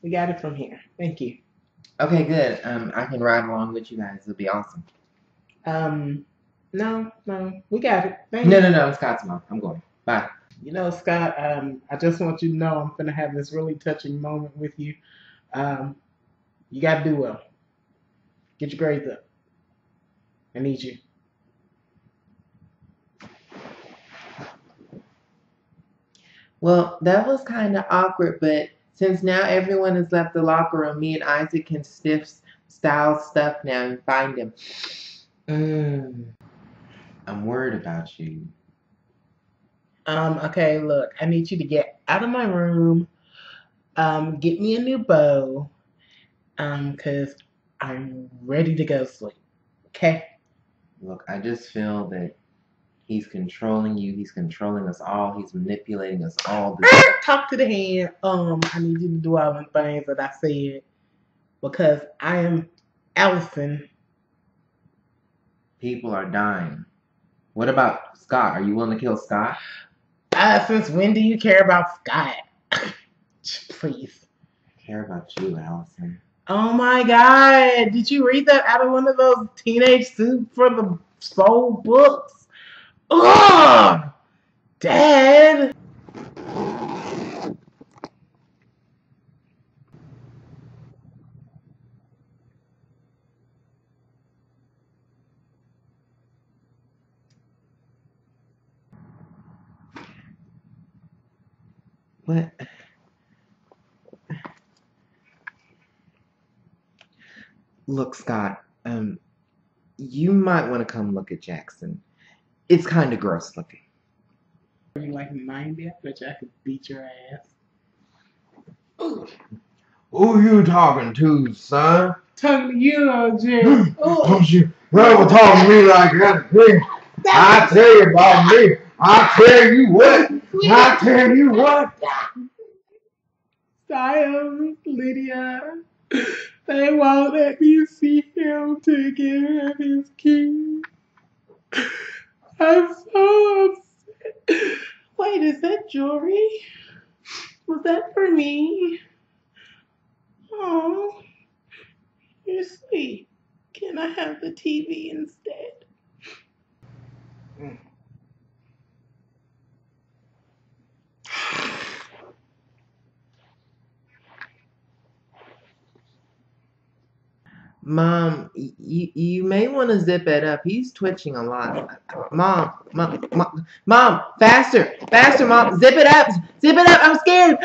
We got it from here. Thank you. Okay, good. I can ride along with you guys. It'll be awesome. No, we got it. Thank No, you. no, no. Scott's mom. I'm going. Bye. You know, Scott, I just want you to know I'm gonna have this really touching moment with you. You gotta do well. Get your grades up. I need you. Well, that was kind of awkward, but since now everyone has left the locker room, me and Isaac can style stuff now and find him. I'm worried about you. Okay, look, I need you to get out of my room. Get me a new bow. Cause I'm ready to go sleep. Okay? Look, I just feel that he's controlling you. He's controlling us all. He's manipulating us all. Talk to the hand. I need you to do all the things that I said because I am Allison. People are dying. What about Scott? Are you willing to kill Scott? Since when do you care about Scott? Please. I care about you, Allison. Oh my God. Did you read that out of one of those Teenage Soup for the Soul books? Ugh! Dad! What? Look, Scott, you might want to come look at Jackson. It's kind of gross looking. Are you like 90? I bet you I could beat your ass. Ooh. Who you talking to, son? Talking to you, Jay. Don't you ever talk to me like that. I tell you about me. I tell you what. I tell you what. Siam, Lydia, they won't let me see him to give him his key. I'm so upset. Wait, is that jewelry? Was that for me? Oh, you're sweet. Can I have the TV instead? Mom, you may want to zip it up. He's twitching a lot. Mom, faster, Mom, zip it up. I'm scared.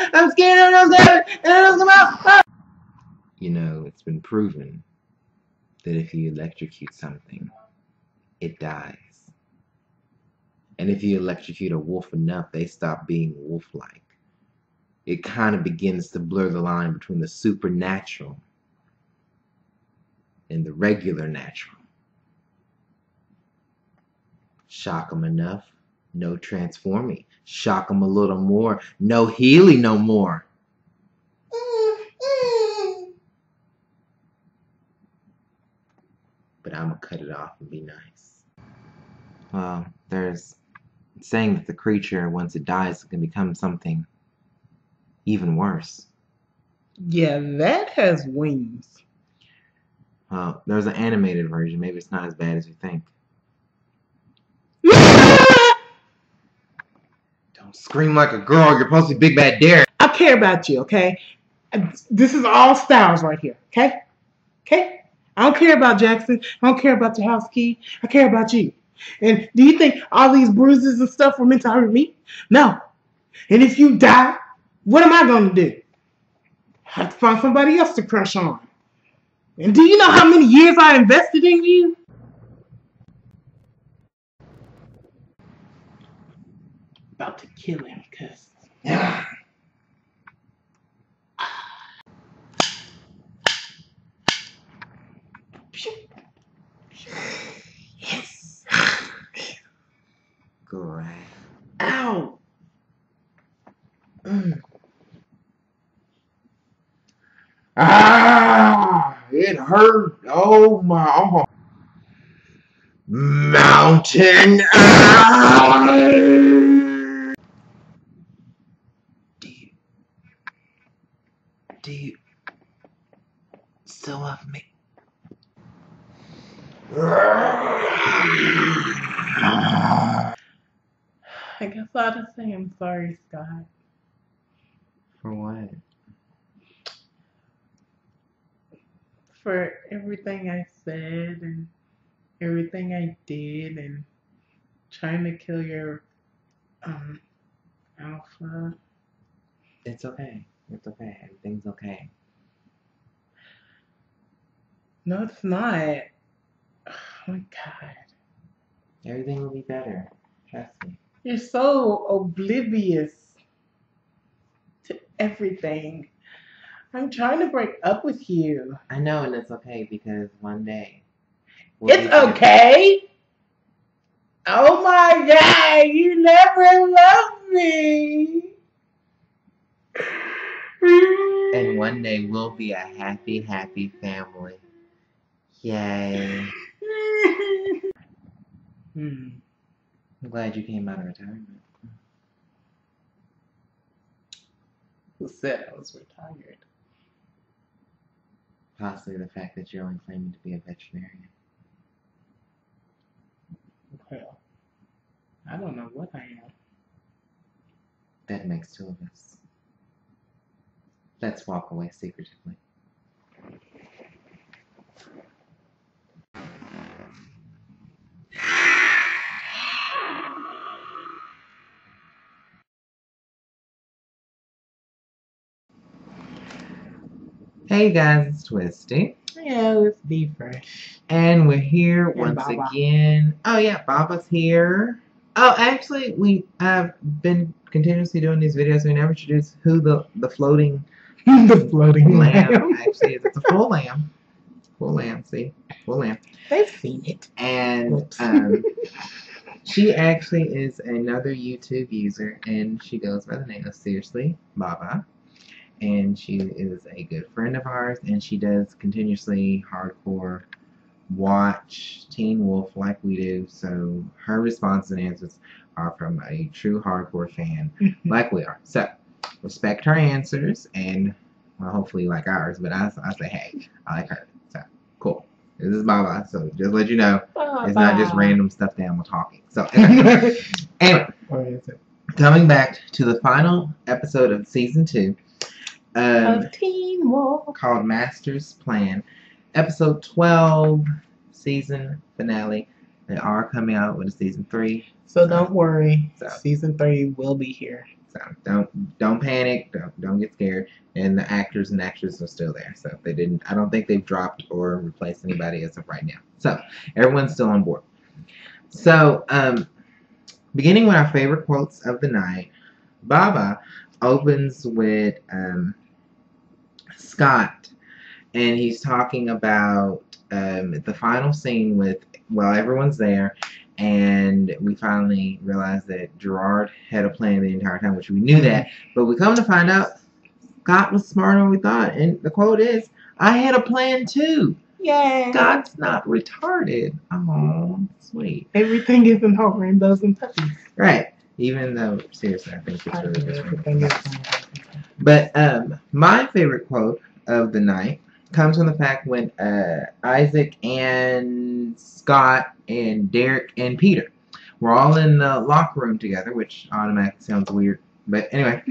You know, it's been proven that if you electrocute something, it dies. And if you electrocute a wolf enough, they stop being wolf-like. It kind of begins to blur the line between the supernatural and the regular natural. Shock them enough, no transforming. Shock them a little more, no healing no more. But I'm gonna cut it off and be nice. Well, there's saying that the creature, once it dies, can become something even worse. Yeah, that has wings. Well, there's an animated version. Maybe it's not as bad as you think. Don't scream like a girl. You're supposed to be Big Bad Dare. I care about you, okay? This is all Styles right here, okay? Okay? I don't care about Jackson. I don't care about your house key. I care about you. And do you think all these bruises and stuff were meant to hurt me? No. And if you die, what am I going to do? I have to find somebody else to crush on. And do you know how many years I invested in you? About to kill him, cuz. Yes. Great. Ow. It hurt. Oh my. Oh. Mountain. Do you still love me. I guess I'll just say I'm sorry, Scott. For what? For everything I said and everything I did and trying to kill your alpha. It's okay. It's okay. Everything's okay. No, it's not. Oh my God. Everything will be better. Trust me. You're so oblivious to everything. I'm trying to break up with you. I know, and it's okay because one day. We'll It's okay. Oh my God, you never loved me. And one day we'll be a happy, happy family. Yay. I'm glad you came out of retirement. Who said I was retired? Possibly the fact that you're only claiming to be a veterinarian. Well, I don't know what I am. That makes two of us. Let's walk away secretively. Hey guys, it's Twisty. Yeah, it's Dannie Fresh. And we're here once Baba. again. Oh yeah, Baba's here. Oh, actually, we have been continuously doing these videos. We never introduced who the floating The floating lamb actually is. It's a full lamb. Full lamb, see? Full lamb. They've seen it. And she actually is another YouTube user, and she goes by the name of Seriously Baba. And she is a good friend of ours, and she does continuously hardcore watch Teen Wolf like we do. So her responses and answers are from a true hardcore fan like we are. So respect her answers, and well, hopefully you like ours. But I say, hey, I like her. So cool. This is Baba. So just let you know, it's not just random stuff that I'm talking. So anyway, Or is it? Coming back to the final episode of season 2. Of Teen Wolf. Called Master's Plan. Episode 12, season finale. They are coming out with a season 3. So don't worry. So. Season 3 will be here. So don't panic. Don't get scared. And the actors and actresses are still there. So if they didn't, I don't think they've dropped or replaced anybody as of right now. So everyone's still on board. So beginning with our favorite quotes of the night, Baba opens with Scott, and he's talking about the final scene with, well, everyone's there, and we finally realized that Gerard had a plan the entire time, which we knew that, but we come to find out Scott was smarter than we thought, and the quote is, I had a plan too. Yay. Scott's not retarded. Oh, sweet. Everything isn't all rainbows and puppies. Right. Even though, seriously, I think it's really just everything is. But my favorite quote of the night comes from the fact when Isaac and Scott and Derek and Peter were all in the locker room together, which automatically sounds weird. But anyway,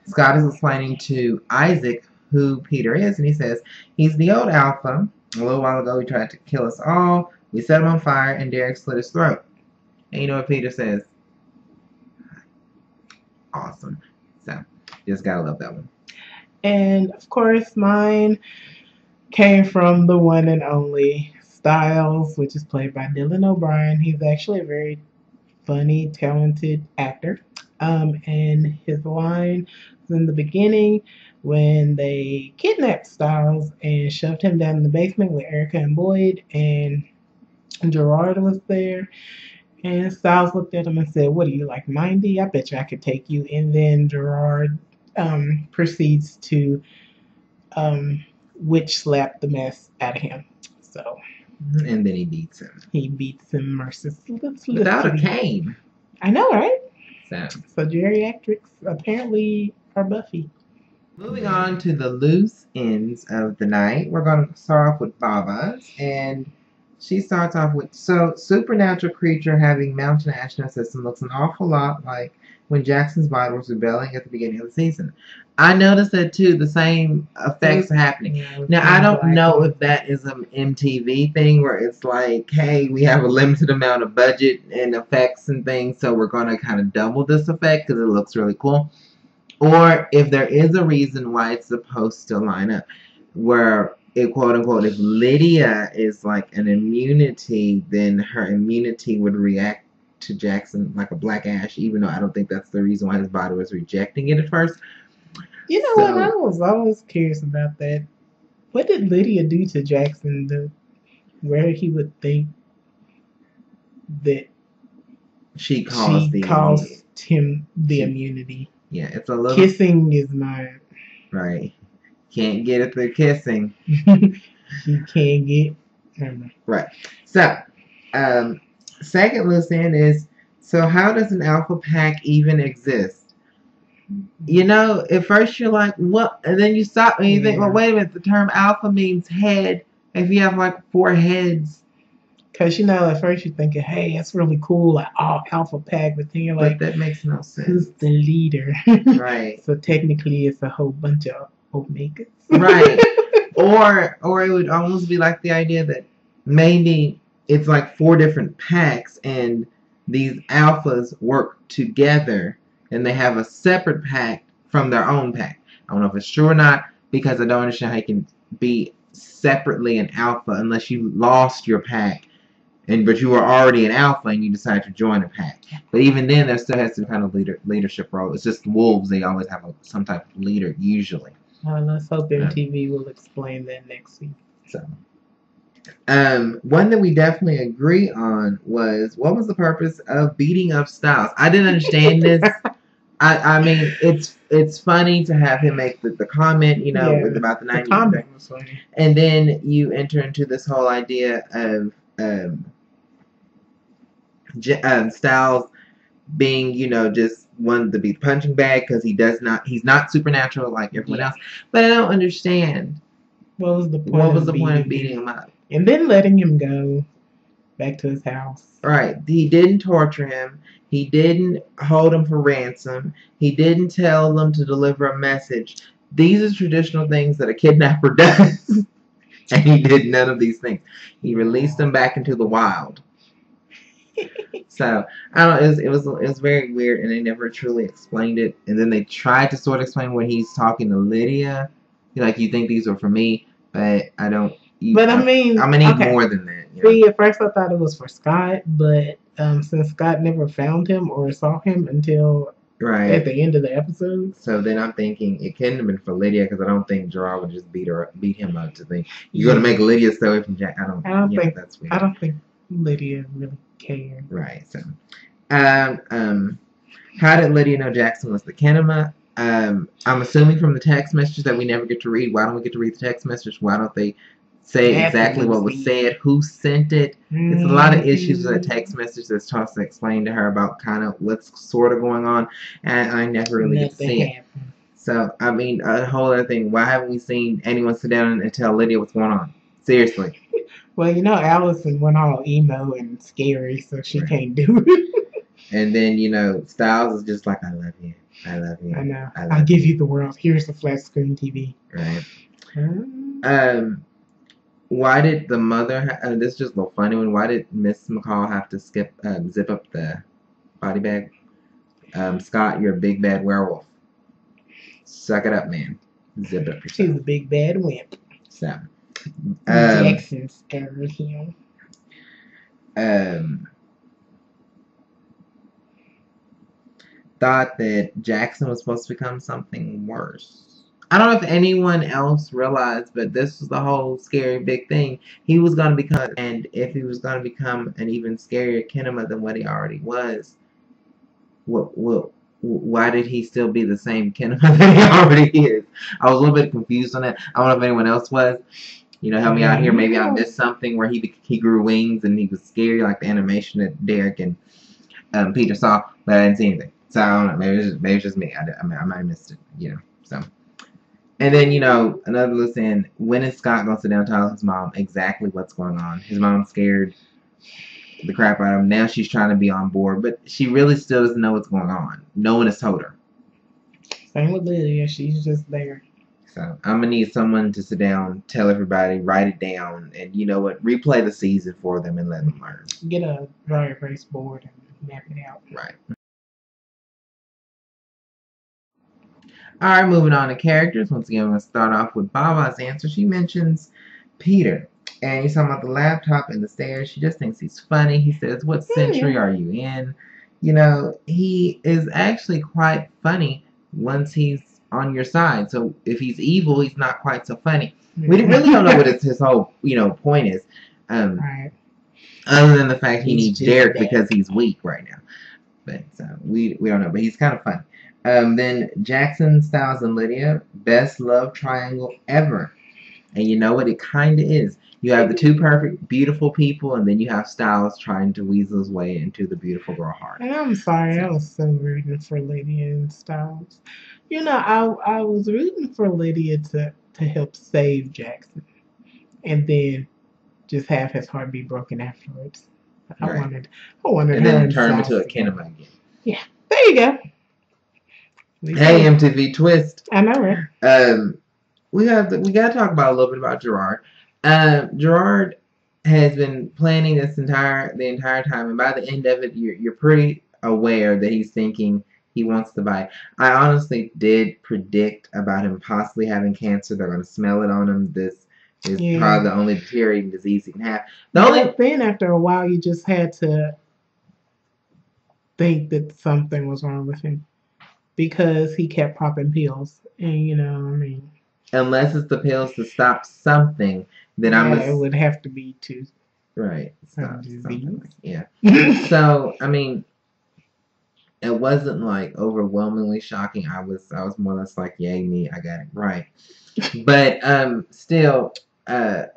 Scott is explaining to Isaac who Peter is, and he says, he's the old alpha. A little while ago, he tried to kill us all. We set him on fire, and Derek slit his throat. And you know what Peter says? Awesome. So, just gotta love that one. And, of course, mine came from the one and only Styles, which is played by Dylan O'Brien. He's actually a very funny, talented actor. And his line was in the beginning when they kidnapped Styles and shoved him down in the basement with Erica and Boyd, and Gerard was there. And Styles looked at him and said, what are you, like 90? I bet you I could take you. And then Gerard proceeds to witch slap the mess out of him. So. And then he beats him. He beats him mercilessly. Without a cane. I know, right? So geriatrics apparently are Buffy. Moving on to the loose ends of the night, we're going to start off with Baba's, and she starts off with, so supernatural creature having mountain ash in her system looks an awful lot like when Jackson's body was rebelling at the beginning of the season. I noticed that too, the same effects are happening. Yeah, Now, I don't know if that is an MTV thing where it's like, hey, we have a limited amount of budget and effects and things, so we're going to kind of double this effect because it looks really cool. Or if there is a reason why it's supposed to line up, where it, quote unquote, if Lydia is like an immunity, then her immunity would react to Jackson like a black ash, even though I don't think that's the reason why his body was rejecting it at first. You know what? I was always curious about that. What did Lydia do to Jackson where he would think that she caused him the immunity? Yeah, it's a little... Kissing is not... Right. Can't get it through kissing. You can't get... Right. So, second loose end is, so how does an alpha pack even exist? You know, at first you're like, what? And then you stop and you think, well, wait a minute, the term alpha means head. If you have like 4 heads. Because, you know, at first you're thinking, hey, that's really cool, like, oh, alpha pack. But then you're like, that makes no sense. Who's the leader? Right. So technically it's a whole bunch of Omegas. Right. Or it would almost be like the idea that maybe it's like 4 different packs and these alphas work together and they have a separate pack from their own pack. I don't know if it's true or not because I don't understand how you can be separately an alpha unless you lost your pack. But you were already an alpha and you decided to join a pack. But even then, there still has some kind of leadership role. It's just wolves. They always have some type of leader, usually. Let's hope MTV will explain that next week. So, one that we definitely agree on was, what was the purpose of beating up Styles? I didn't understand this. I mean, it's funny to have him make the comment, you know, about the 90s. The comment was funny. And then you enter into this whole idea of Styles being, you know, just wanted to be the punching bag because he's not supernatural like everyone else. But I don't understand. What was the point of beating him up? And then letting him go back to his house. Right. He didn't torture him. He didn't hold him for ransom. He didn't tell them to deliver a message. These are traditional things that a kidnapper does. And he did none of these things. He released them back into the wild. So, I don't know, it was very weird, and they never truly explained it. And then they tried to sort of explain when he's talking to Lydia. Like, you think these are for me, but I don't. But I mean, I'm gonna need more than that. You know? See, at first I thought it was for Scott, but since Scott never found him or saw him until at the end of the episode. So then I'm thinking it couldn't have been for Lydia because I don't think Gerard would just beat him up to think you're gonna make Lydia stay away from Jack. I don't think that's weird. I don't think Lydia really cared. Right. So, how did Lydia know Jackson was the Kinema? I'm assuming from the text message that we never get to read. Why don't we get to read the text message? Why don't they say exactly what was said? Who sent it? It's a lot of issues with that text message that's supposed to explain to her about kind of what's sort of going on, and I never really get to see it. So, I mean, a whole other thing. Why haven't we seen anyone sit down and tell Lydia what's going on? Seriously. Well, you know, Allison went all emo and scary, so she can't do it. And then, you know, Styles is just like, I love you. I love you. I know. I'll give you the world. Here's the flat screen TV. Right. Why did the mother... this is just a little funny one. Why did Miss McCall have to zip up the body bag? Scott, you're a big bad werewolf. Suck it up, man. Zip it up yourself. She's a big bad wimp. So... Jackson's everything. Thought that Jackson was supposed to become something worse. I don't know if anyone else realized, but this was the whole scary big thing. He was going to become, and if he was going to become an even scarier Kinema than what he already was, why did he still be the same Kinema that he already is? I was a little bit confused on that. I don't know if anyone else was. You know, help me out here. Maybe I missed something where he grew wings and he was scary, like the animation that Derek and Peter saw, but I didn't see anything. So I don't know. Maybe it's just me. I might have missed it. You know. So And then, you know, another loose end, when is Scott going to sit down and tell his mom exactly what's going on? His mom's scared the crap out of him. Now she's trying to be on board, but she really still doesn't know what's going on. No one has told her. Same with Lydia. She's just there. So I'm going to need someone to sit down, tell everybody, write it down, and you know what? Replay the season for them and let them learn. Get a dry erase board and map it out. Right. Alright, moving on to characters. Once again, I'm going to start off with Baba's answer. She mentions Peter. And he's talking about the laptop and the stairs. She just thinks he's funny. He says, what century are you in? You know, he is actually quite funny once he's on your side. So if he's evil, he's not quite so funny. We really don't know what his whole, you know, point is. Right. Other than the fact he needs Derek bad. because he's weak right now. But we don't know. But he's kind of funny. Then Jackson, Styles, and Lydia, best love triangle ever. And you know what? It kind of is. You have the two perfect, beautiful people, and then you have Styles trying to weasel his way into the beautiful girl heart. And I'm sorry, I was so rooting for Lydia and Styles. You know, I was rooting for Lydia to help save Jackson, and then just have his heart be broken afterwards. I Right. wanted And her then and turn him Styles into a together. kinema again. Yeah, there you go. Hey, MTV Twist. I know, right? We got to talk about a little bit about Gerard. Gerard has been planning the entire time, and by the end of it, you're pretty aware that he's thinking he wants to buy. I honestly did predict about him possibly having cancer. They're going to smell it on him. This is probably the only deteriorating disease he can have. Then after a while, you just had to think that something was wrong with him because he kept popping pills, and you know, I mean, unless it's the pills to stop something, then it would have to be to right stop disease. something. Yeah. So I mean, it wasn't like overwhelmingly shocking. I was more or less like, yay me, I got it right. But still, the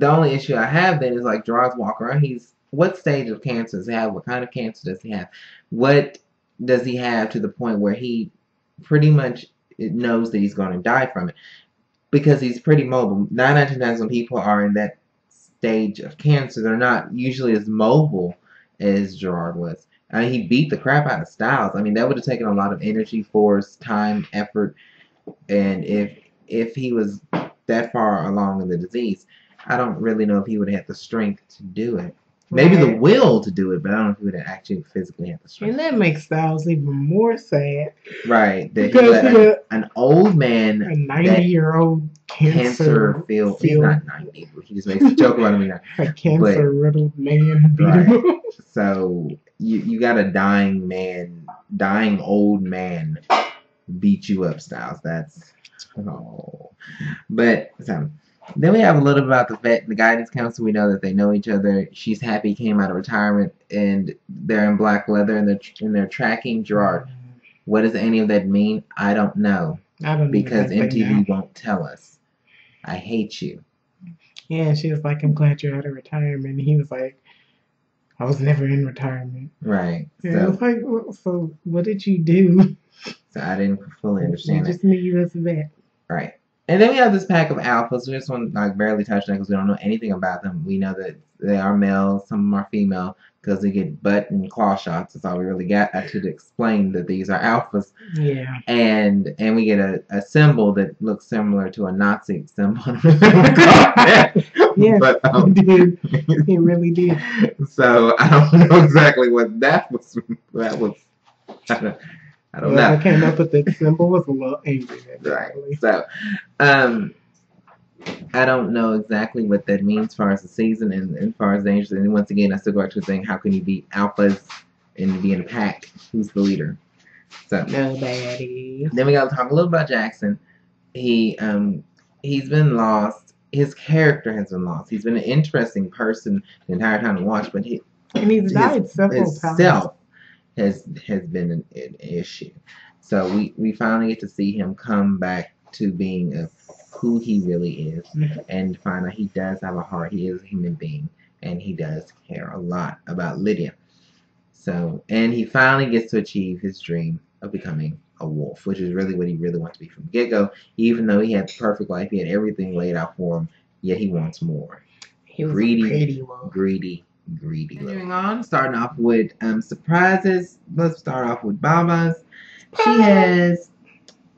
only issue I have then is like Gerard's walk around. What stage of cancer does he have? What kind of cancer does he have? What does he have to the point where he pretty much knows that he's going to die from it? Because he's pretty mobile. 9 out of 10 times when people are in that stage of cancer, they're not usually as mobile as Gerard was. I mean, he beat the crap out of Styles. I mean, that would have taken a lot of energy, force, time, effort. And if he was that far along in the disease, I don't really know if he would have had the strength to do it. Maybe the will to do it, but I don't know if he would have actually physically had the strength. And that makes Styles even more sad. Right. That Because he let an old man, a 90-year-old cancer feel. He's not 90. He just makes a joke about him. A cancer-riddled man beat him up. So you got a dying old man beat you up, Styles. That's But then we have a little about the guidance council. We know that they know each other. She's happy he came out of retirement, and they're in black leather, and they're tracking Gerard. What does any of that mean? I don't know. Because MTV won't tell us. I hate you. Yeah, and she was like, I'm glad you're out of retirement. And he was like, I was never in retirement. Right. And I was like, so what did you do? So I didn't fully understand You just knew you as a vet. Right. And then we have this pack of alphas. We just want to barely touch on because we don't know anything about them. We know that they are male, some of them are female, because they get butt and claw shots. That's all we really got to explain that these are alphas. Yeah. And we get a symbol that looks similar to a Nazi symbol. Yes, but, it did. It really did. So I don't know exactly what that was. I don't know. I came up with that symbol was a little angry. Right. So, I don't know exactly what that means as far as the season and as far as dangers. And once again, I still go back to saying, how can you beat alphas and be in a pack? Who's the leader? So nobody. Then we got to talk a little about Jackson. He's been lost. His character has been lost. He's been an interesting person the entire time to watch, but he's died several times. Himself has been an issue. So we finally get to see him come back to being who he really is, and find out he does have a heart. He is a human being, and he does care a lot about Lydia. So, and he finally gets to achieve his dream of becoming a wolf, which is really what he really wants to be from the get-go. Even though he had the perfect life, he had everything laid out for him, yet he wants more. He was Greedy, a pretty wolf. greedy. Moving on, starting off with surprises. Let's start off with Baba's. She has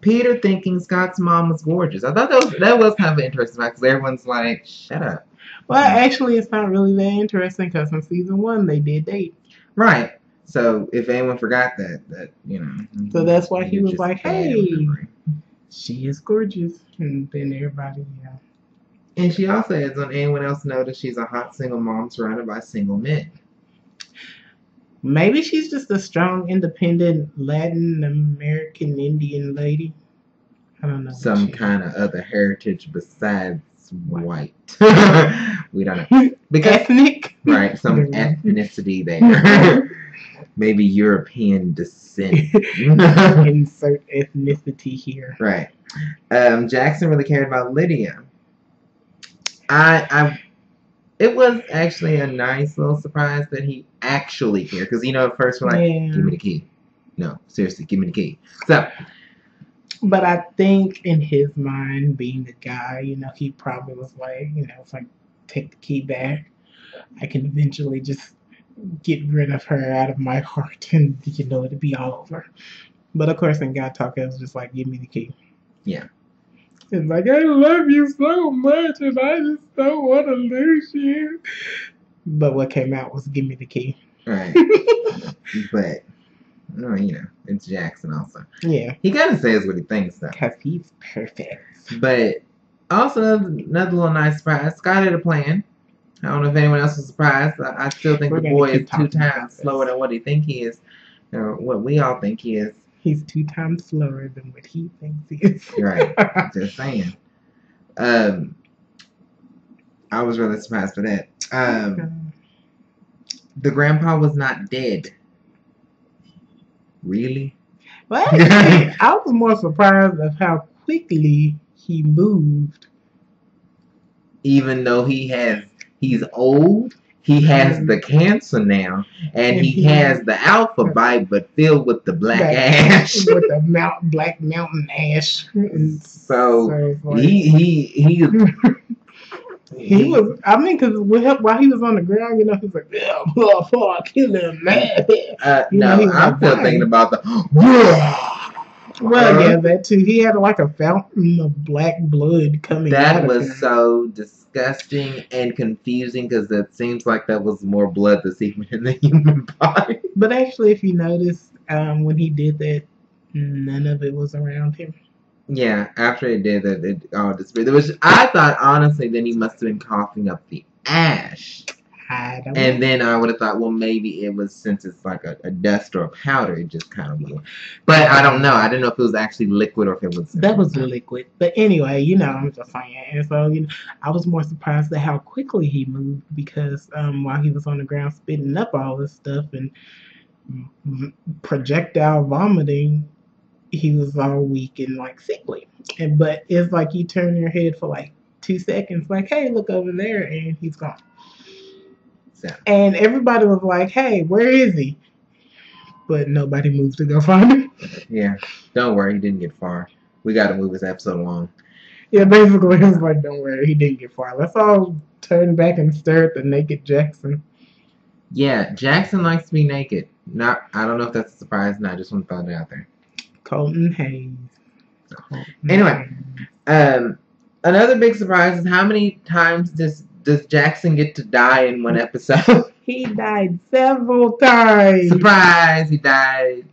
Peter thinking Scott's mom was gorgeous. I thought that was kind of an interesting fact, because everyone's like, shut up. Well, actually, it's not really that interesting, because in season 1, they did date. Right. So, if anyone forgot that, you know. So that's why he was like, hey, she is gorgeous. And then everybody, And she also adds on, anyone else notice she's a hot single mom surrounded by single men? Maybe she's just a strong, independent Latin American Indian lady. I don't know. Some kind of other heritage besides white. We don't know. Because, ethnic? Right, some ethnicity there. Maybe European descent. Insert ethnicity here. Right. Jackson really cared about Lydia. It was actually a nice little surprise that he actually cared. Because, at first we're like, give me the key. No, seriously, give me the key. So. But I think in his mind, being a guy, he probably was like, it's like, take the key back. I can eventually just get rid of her out of my heart and, it'll be all over. But of course, in God Talk, it was just like, give me the key. Yeah. It's like, I love you so much and I just don't want to lose you. But what came out was, give me the key. Right. But, it's Jackson also. Yeah. He kind of says what he thinks, though. Because he's perfect. But also, another little nice surprise. Scott had a plan. I don't know if anyone else was surprised. I still think the boy is 2 times slower than what he think he is, or what we all think he is. He's 2 times slower than what he thinks he is. Right. Just saying. I was really surprised for that. The grandpa was not dead. Really? Well, actually, I was more surprised of how quickly he moved. Even though he's old, he has the cancer now, and he has the alpha bite, but filled with the black ash. With the black mountain ash. So he was. I mean, because while he was on the ground, he was like, "Yeah, I'll kill him, man." No, I'm still thinking about the. Well, yeah, that too. He had like a fountain of black blood coming out. That was so disgusting and confusing, because it seems like that was more blood that's even in the human body. But actually, if you notice, when he did that, none of it was around him. Yeah, after it did that, it all disappeared. I thought, honestly, then he must have been coughing up the ash. I don't and know. then I would have thought, well, maybe it was, since it's like a dust or a powder, it just kind of blew. But I don't know. I didn't know if it was actually liquid or if it was. That was liquid. But anyway, I'm just saying. And so, I was more surprised at how quickly he moved, because while he was on the ground spitting up all this stuff and projectile vomiting, he was all weak and like sickly. But it's like you turn your head for like 2 seconds, like, hey, look over there, and he's gone. So. And everybody was like, hey, where is he? But nobody moved to go find him. Yeah, don't worry, he didn't get far. We got to move this episode along. Yeah, basically, it was like, don't worry, he didn't get far. Let's all turn back and stare at the naked Jackson. Yeah, Jackson likes to be naked. I don't know if that's a surprise. No, I just want to throw it out there. Colton Hayes. Anyway, another big surprise is how many times does Jackson get to die in one episode? He died several times. Surprise, he died.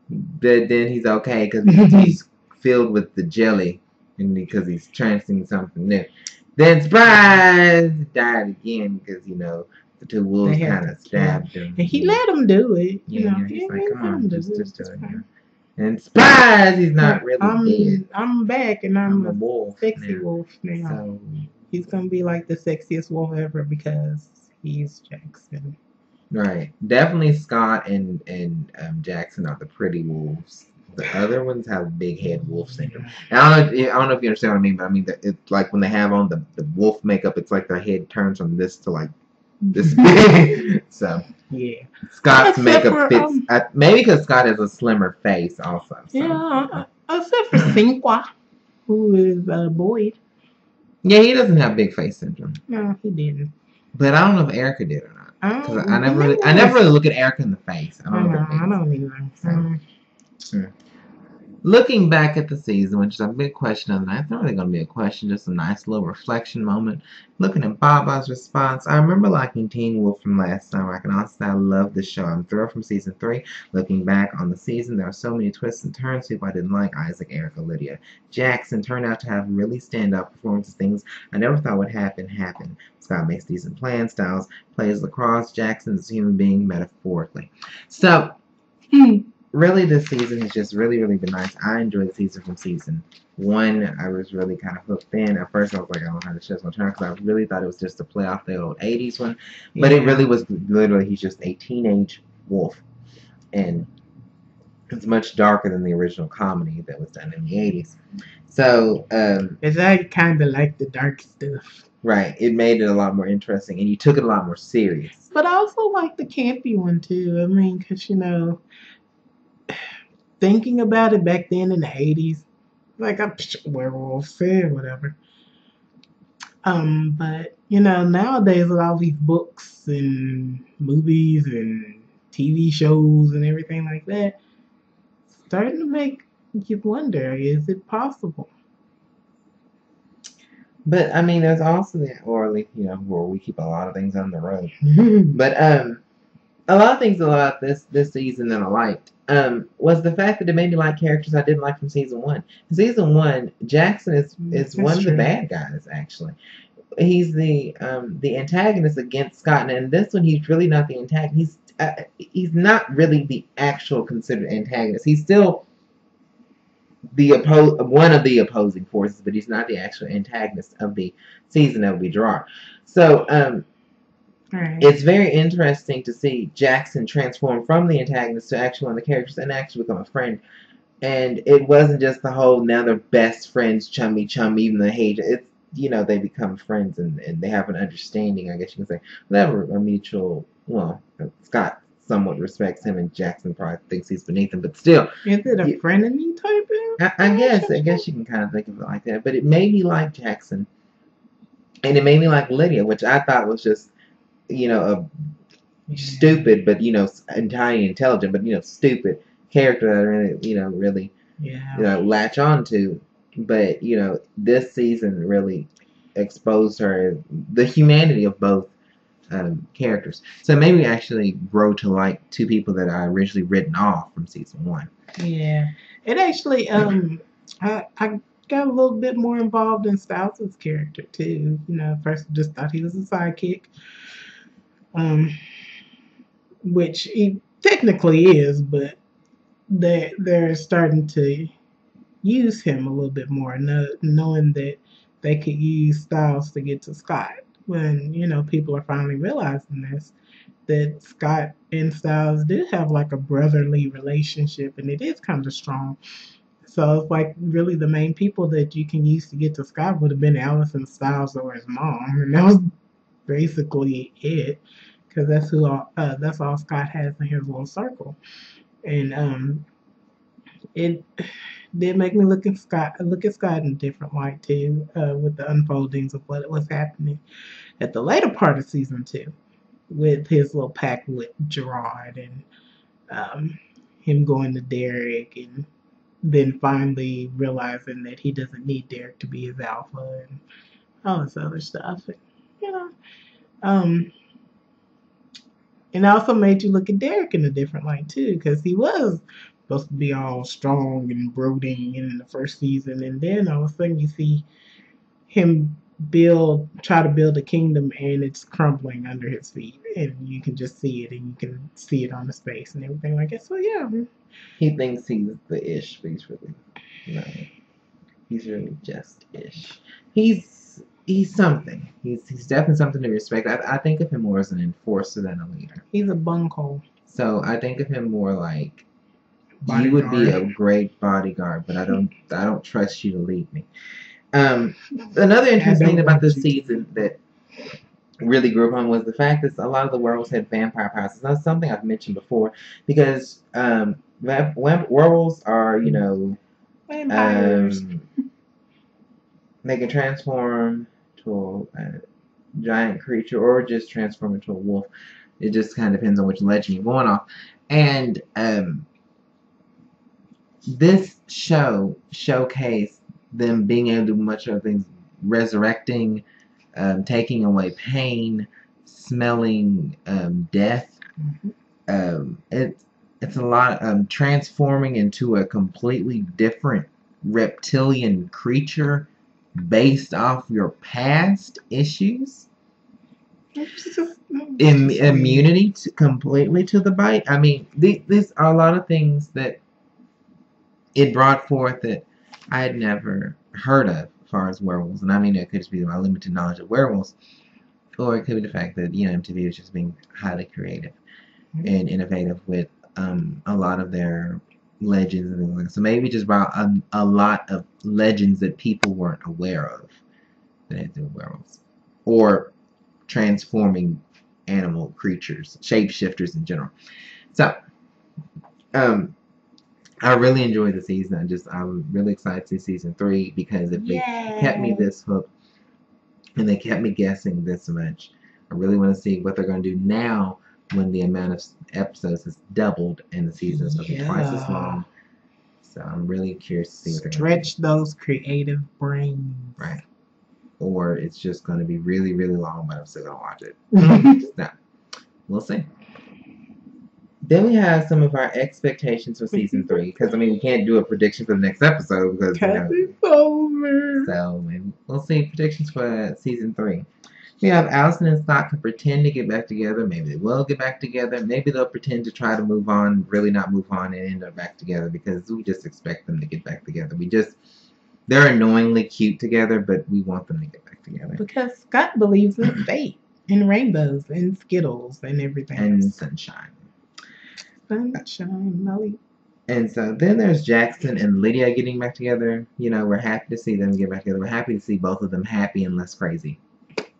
But then he's okay because he's filled with the jelly, and because he's transing something new. Then surprise, he died again because the 2 wolves kind of stabbed him. And he let him do it. He's like, come on, just do it. And surprise, he's not really dead. I'm back, and I'm a wolf, sexy wolf now. So, he's gonna be like the sexiest wolf ever because he's Jackson. Right. Definitely Scott and Jackson are the pretty wolves. The other ones have big head wolf syndrome. And I don't know if you understand what I mean, but I mean it's like when they have on the wolf makeup, it's like their head turns from this to like So yeah. Scott's Except makeup for, fits. Maybe because Scott has a slimmer face, also. So. Yeah, except for Sinqua, who is Boyd. Yeah, he doesn't have big face syndrome. No, he didn't. But I don't know if Erica did or not. Because I never remember. really look at Erica in the face. I don't know. I don't either. Looking back at the season, which is a big question of the night, it's not really going to be a question, just a nice little reflection moment. Looking at Baba's response, I remember liking Teen Wolf from last summer. I can honestly say I love the show. I'm thrilled from season 3. Looking back on the season, there are so many twists and turns. People I didn't like: Isaac, Erica, Lydia. Jackson turned out to have really standout performances. Things I never thought would happen. Scott makes decent plans. Styles plays lacrosse. Jackson is a human being, metaphorically. So, really, this season has just really, really been nice. I enjoyed the season from season 1. I was really kind of hooked in. At first, I was like, I don't know how the show's going to turn out, because I really thought it was just to play off the old 80s one. But it really was literally, he's just a teenage wolf. And it's much darker than the original comedy that was done in the 80s. So, it's kind of like the dark stuff. Right. It made it a lot more interesting, and you took it a lot more serious. But I also like the campy one, too. I mean, because, thinking about it back then in the 80s, like I'm werewolf said, whatever. But nowadays with all these books and movies and TV shows and everything like that, starting to make you wonder, is it possible? But I mean, there's also the where we keep a lot of things on the road. But a lot of things about this season that I liked was the fact that it made me like characters I didn't like from season 1. In season 1, Jackson is one of the bad guys, actually. He's the antagonist against Scott, and in this one, he's really not the antagonist. He's not really the actual considered antagonist. He's still one of the opposing forces, but he's not the actual antagonist of the season. That would be Gerard. So, right. It's very interesting to see Jackson transform from the antagonist to actually one of the characters and actually become a friend. And it wasn't just the whole now they're best friends, chummy, even the hate. It's they become friends and they have an understanding, I guess you can say. Whatever, a mutual. Well, Scott somewhat respects him, and Jackson probably thinks he's beneath him, but still. Is it a frenemy type of? I guess you can kind of think of it like that. But it made me like Jackson, and it made me like Lydia, which I thought was just, a stupid, but entirely intelligent, but stupid character that I really, latch on to. But this season really exposed her, the humanity of both characters. So it made me actually grow to like two people that I originally written off from season 1. Yeah, it actually I got a little bit more involved in Styles' character too. At first I just thought he was a sidekick, which he technically is, but they're starting to use him a little bit more, knowing that they could use Styles to get to Scott. When people are finally realizing this, that Scott and Styles did have like a brotherly relationship, and it is kind of strong. So it's like really the main people that you can use to get to Scott would have been Allison Styles or his mom, and that was basically it, because that's all Scott has in his little circle. And it did make me look at Scott in a different light too, with the unfoldings of what was happening at the later part of season 2, with his little pact with Gerard and him going to Derek, and then finally realizing that he doesn't need Derek to be his alpha and all this other stuff. And it also made you look at Derek in a different light too, because he was supposed to be all strong and brooding in the first season, and then all of a sudden you see him try to build a kingdom, and it's crumbling under his feet, and you can just see it, and you can see it on his face and everything like that. So yeah, he thinks he's the ish, but he's really no. He's really just ish. He's something. He's definitely something to respect. I think of him more as an enforcer than a leader. He's a bunghole. So I think of him more like bodyguard. You would be a great bodyguard, but I don't trust you to lead me. Another interesting thing about this season that really grew upon was the fact that a lot of the werewolves had vampire powers. That's something I've mentioned before because werewolves are, you know, Vampires. they can transform to a giant creature or just transform into a wolf. It just kind of depends on which legend you're going off. And this show showcased them being able to do much of things, resurrecting, taking away pain, smelling death. It's a lot transforming into a completely different reptilian creature based off your past issues. Immunity completely to the bite. I mean, these are a lot of things that it brought forth that I had never heard of as far as werewolves. And I mean, it could just be my limited knowledge of werewolves, or it could be the fact that, you know, MTV was just being highly creative and innovative with a lot of their legends and things like that. So maybe just brought a lot of legends that people weren't aware of that had to do with werewolves. Or transforming animal creatures, shapeshifters in general. So, I really enjoyed the season. I'm really excited to see season 3 because if they kept me this hooked and they kept me guessing this much, I really want to see what they're going to do now when the amount of episodes has doubled and the season is going to be twice as long. So I'm really curious to see what they're going to do. Stretch those creative brains. Right. Or it's just going to be really, really long, but I'm still going to watch it. No. We'll see. Then we have some of our expectations for season 3. Because, I mean, we can't do a prediction for the next episode because, it's over. So, maybe we'll see predictions for season 3. We have Allison and Scott can pretend to get back together. Maybe they will get back together. Maybe they'll pretend to try to move on, really not move on, and end up back together because we just expect them to get back together. They're annoyingly cute together, but we want them to get back together. Because Scott believes in fate and rainbows and Skittles and everything. And sunshine. Sunshine, Molly. And so then there's Jackson and Lydia getting back together. You know, we're happy to see them get back together. We're happy to see both of them happy and less crazy.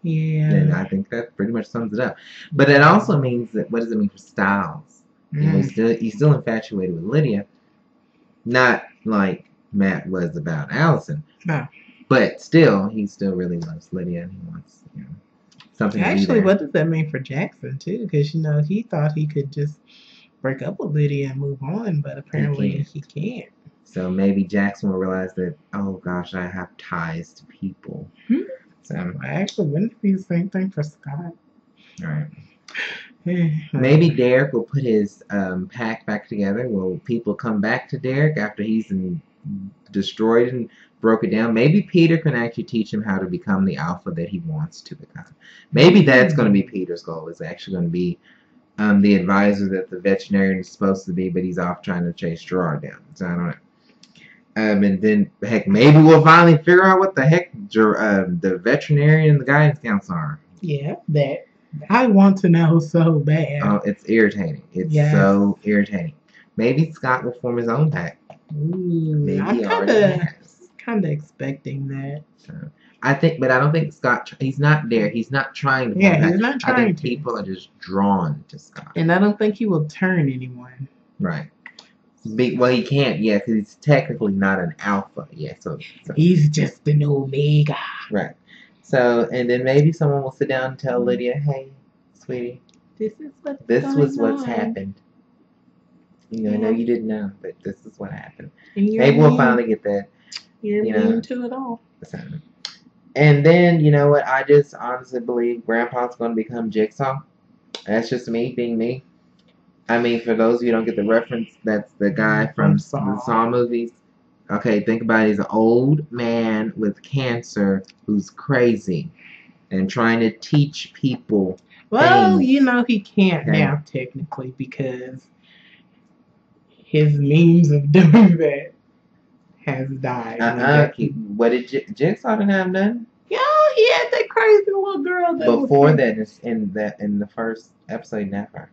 Yeah. And I think that pretty much sums it up. But it also means that, what does it mean for Styles? You know, he's still infatuated with Lydia. Not like Matt was about Allison. No. But still, he still really loves Lydia and he wants, you know, something to be Actually, there. what does that mean for Jackson, too? Because, you know, he thought he could just break up with Lydia and move on, but apparently he can't. So maybe Jackson will realize that, oh gosh, I have ties to people. So I actually wouldn't be the same thing for Scott. Alright. Maybe Derek will put his pack back together. Will people come back to Derek after he's destroyed and broke it down? Maybe Peter can actually teach him how to become the alpha that he wants to become. Maybe that's going to be Peter's goal. It's actually going to be the advisor that the veterinarian is supposed to be, but he's off trying to chase Gerard down. So I don't know. And then, heck, maybe we'll finally figure out what the heck the veterinarian and the guidance counselor are. Yeah, that. I want to know so bad. Oh, it's irritating. It's so irritating. Maybe Scott will form his own pack. Ooh, Maybe I'm he already has. kind of expecting that. So, but I don't think Scott, he's not there. He's not trying to. Yeah, he's not trying I think to. people are just drawn to Scott. And I don't think he will turn anyone. Right. Well, he can't, because he's technically not an alpha. Yeah, so he's just an omega. Right. So, and then maybe someone will sit down and tell Lydia, hey, sweetie, this was what's happened. You know, I know you didn't know, but this is what happened. Maybe we'll finally get that. You're immune to it all. And then, you know what? I just honestly believe Grandpa's going to become Jigsaw. That's just me being me. I mean, for those of you who don't get the reference, that's the guy from the Saw movies. Okay, think about it. He's an old man with cancer who's crazy and trying to teach people. Well, things. you know, he can't now, technically, because his means of doing that has died. What did Jigsaw didn't have done? Yeah, he had that crazy little girl. Before that, in the first episode, never.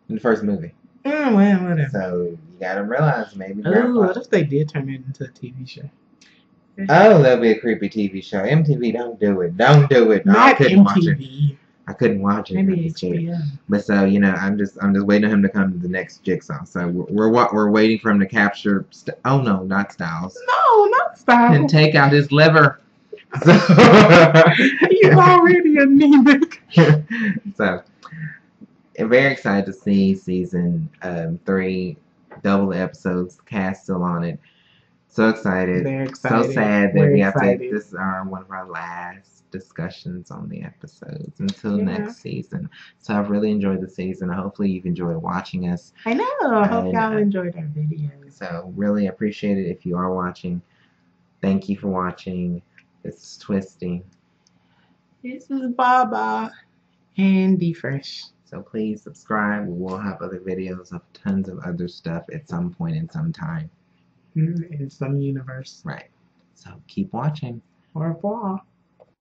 In the first movie. Oh, well, whatever. So, you gotta realize maybe Grandpa. What if they did turn it into a TV show? Oh, that'll be a creepy TV show. MTV, don't do it. Don't do it. Not MTV. I couldn't watch it. Maybe I'm scared. HBO. But so I'm just waiting on him to come to the next Jigsaw. So we're waiting for him to capture. Oh no, not Styles. No, not Styles. And take out his liver. So He's already anemic. So I'm very excited to see season 3, double the episodes, cast still on it. So excited. Very excited. So sad that Very we have excited. to. This is one of our last discussions on the episodes until next season. So I've really enjoyed the season. Hopefully you've enjoyed watching us. I know. I hope y'all enjoyed our videos. So really appreciate it if you are watching. Thank you for watching. This is Twisty. This is Baba and Dannie Fresh. So please subscribe. We will have other videos of tons of other stuff at some point in some time. In some universe. Right. So keep watching. Au revoir.